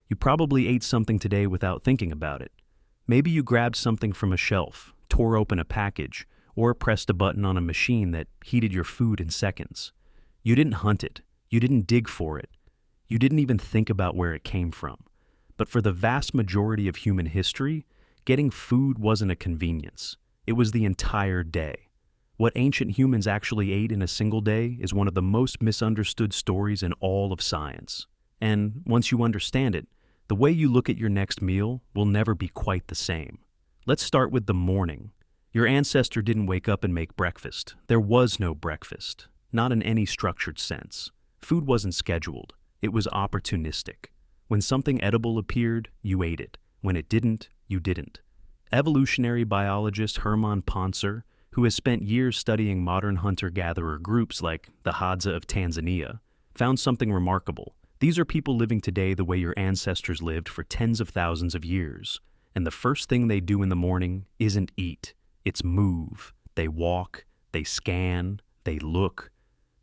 You probably ate something today without thinking about it. Maybe you grabbed something from a shelf, tore open a package, or pressed a button on a machine that heated your food in seconds. You didn't hunt it. You didn't dig for it. You didn't even think about where it came from. But for the vast majority of human history, getting food wasn't a convenience. It was the entire day. What ancient humans actually ate in a single day is one of the most misunderstood stories in all of science. And once you understand it, the way you look at your next meal will never be quite the same. Let's start with the morning. Your ancestor didn't wake up and make breakfast. There was no breakfast, not in any structured sense. Food wasn't scheduled. It was opportunistic. When something edible appeared, you ate it. When it didn't, you didn't. Evolutionary biologist Hermann Ponzer, who has spent years studying modern hunter-gatherer groups like the Hadza of Tanzania, found something remarkable. These are people living today the way your ancestors lived for tens of thousands of years. And the first thing they do in the morning isn't eat. It's move. They walk, they scan, they look.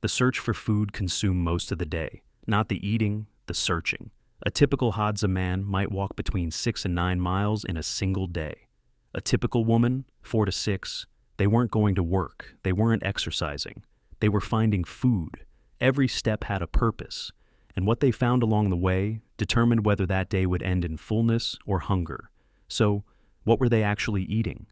The search for food consumed most of the day. Not the eating, the searching. A typical Hadza man might walk between 6 and 9 miles in a single day. A typical woman, 4 to 6, they weren't going to work. They weren't exercising. They were finding food. Every step had a purpose. And what they found along the way determined whether that day would end in fullness or hunger. So, what were they actually eating?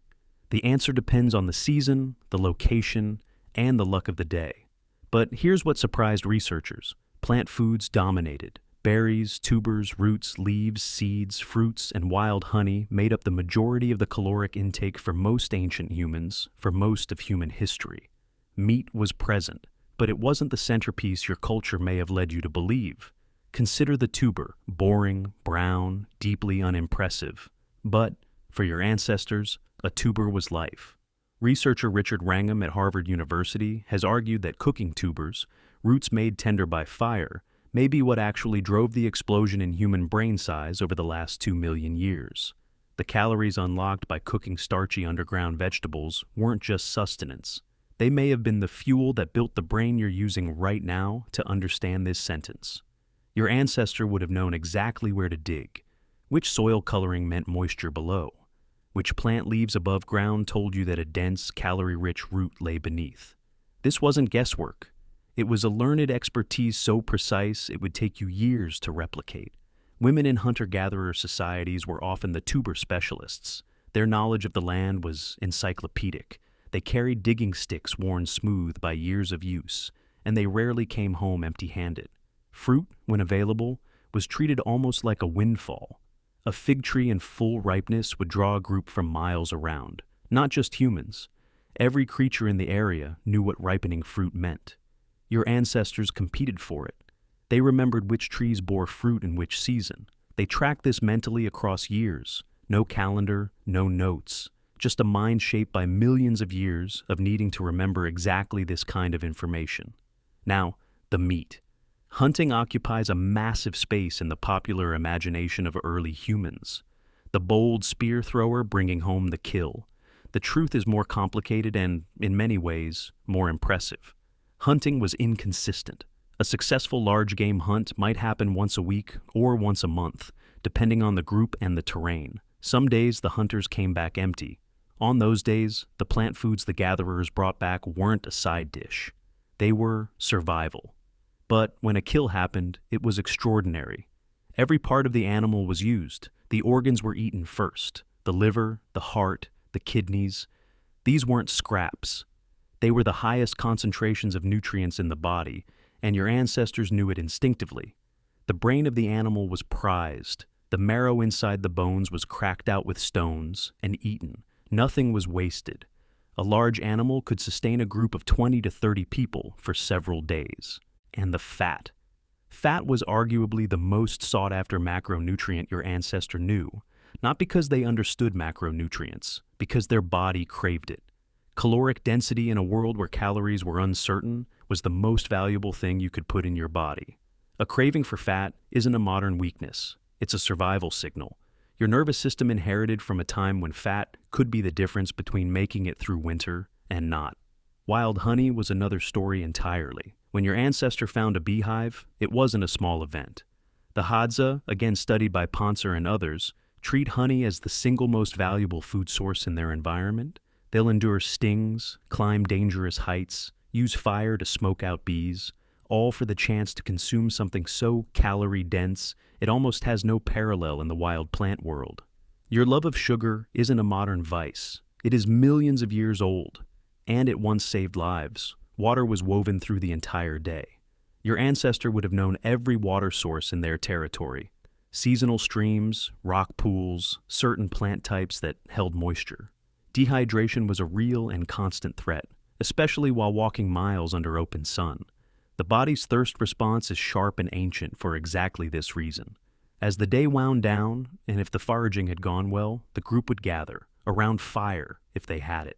The answer depends on the season, the location, and the luck of the day. But here's what surprised researchers. Plant foods dominated. Berries, tubers, roots, leaves, seeds, fruits, and wild honey made up the majority of the caloric intake for most ancient humans, for most of human history. Meat was present, but it wasn't the centerpiece your culture may have led you to believe. Consider the tuber, boring, brown, deeply unimpressive. But, for your ancestors, a tuber was life. Researcher Richard Wrangham at Harvard University has argued that cooking tubers, roots made tender by fire, may be what actually drove the explosion in human brain size over the last 2 million years. The calories unlocked by cooking starchy underground vegetables weren't just sustenance. They may have been the fuel that built the brain you're using right now to understand this sentence. Your ancestor would have known exactly where to dig, which soil coloring meant moisture below, which plant leaves above ground told you that a dense, calorie-rich root lay beneath. This wasn't guesswork. It was a learned expertise so precise it would take you years to replicate. Women in hunter-gatherer societies were often the tuber specialists. Their knowledge of the land was encyclopedic. They carried digging sticks worn smooth by years of use, and they rarely came home empty-handed. Fruit, when available, was treated almost like a windfall. A fig tree in full ripeness would draw a group from miles around, not just humans. Every creature in the area knew what ripening fruit meant. Your ancestors competed for it. They remembered which trees bore fruit in which season. They tracked this mentally across years. No calendar, no notes. Just a mind shaped by millions of years of needing to remember exactly this kind of information. Now, the meat. Hunting occupies a massive space in the popular imagination of early humans. The bold spear thrower bringing home the kill. The truth is more complicated and, in many ways, more impressive. Hunting was inconsistent. A successful large-game hunt might happen once a week or once a month, depending on the group and the terrain. Some days the hunters came back empty. On those days, the plant foods the gatherers brought back weren't a side dish. They were survival. But when a kill happened, it was extraordinary. Every part of the animal was used. The organs were eaten first. The liver, the heart, the kidneys. These weren't scraps. They were the highest concentrations of nutrients in the body, and your ancestors knew it instinctively. The brain of the animal was prized. The marrow inside the bones was cracked out with stones and eaten. Nothing was wasted. A large animal could sustain a group of 20 to 30 people for several days. And the fat. Fat was arguably the most sought-after macronutrient your ancestor knew, not because they understood macronutrients, because their body craved it. Caloric density in a world where calories were uncertain was the most valuable thing you could put in your body. A craving for fat isn't a modern weakness. It's a survival signal. Your nervous system inherited from a time when fat could be the difference between making it through winter and not. Wild honey was another story entirely. When your ancestor found a beehive, it wasn't a small event. The Hadza, again studied by Poncer and others, treat honey as the single most valuable food source in their environment. They'll endure stings, climb dangerous heights, use fire to smoke out bees, all for the chance to consume something so calorie-dense it almost has no parallel in the wild plant world. Your love of sugar isn't a modern vice. It is millions of years old, and it once saved lives. Water was woven through the entire day. Your ancestor would have known every water source in their territory. Seasonal streams, rock pools, certain plant types that held moisture. Dehydration was a real and constant threat, especially while walking miles under open sun. The body's thirst response is sharp and ancient for exactly this reason. As the day wound down, and if the foraging had gone well, the group would gather, around fire if they had it.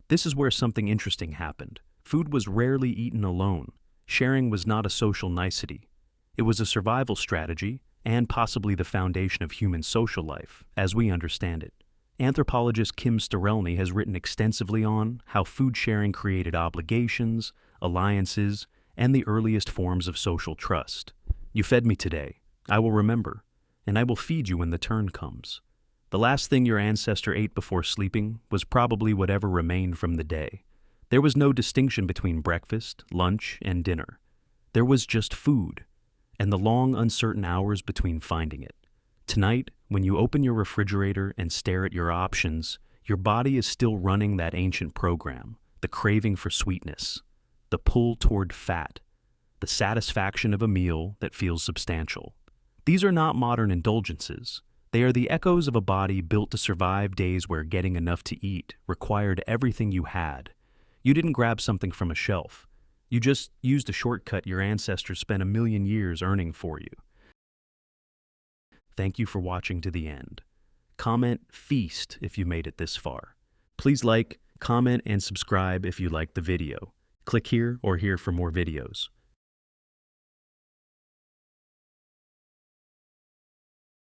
This is where something interesting happened. Food was rarely eaten alone. Sharing was not a social nicety. It was a survival strategy, and possibly the foundation of human social life, as we understand it. Anthropologist Kim Sterelny has written extensively on how food sharing created obligations, alliances, and the earliest forms of social trust. You fed me today. I will remember, and I will feed you when the turn comes. The last thing your ancestor ate before sleeping was probably whatever remained from the day. There was no distinction between breakfast, lunch, and dinner. There was just food, and the long, uncertain hours between finding it. Tonight, when you open your refrigerator and stare at your options, your body is still running that ancient program, the craving for sweetness, the pull toward fat, the satisfaction of a meal that feels substantial. These are not modern indulgences. They are the echoes of a body built to survive days where getting enough to eat required everything you had. You didn't grab something from a shelf. You just used a shortcut your ancestors spent 1,000,000 years earning for you. Thank you for watching to the end. Comment "Feast" if you made it this far. Please like, comment, and subscribe if you liked the video. Click here or here for more videos.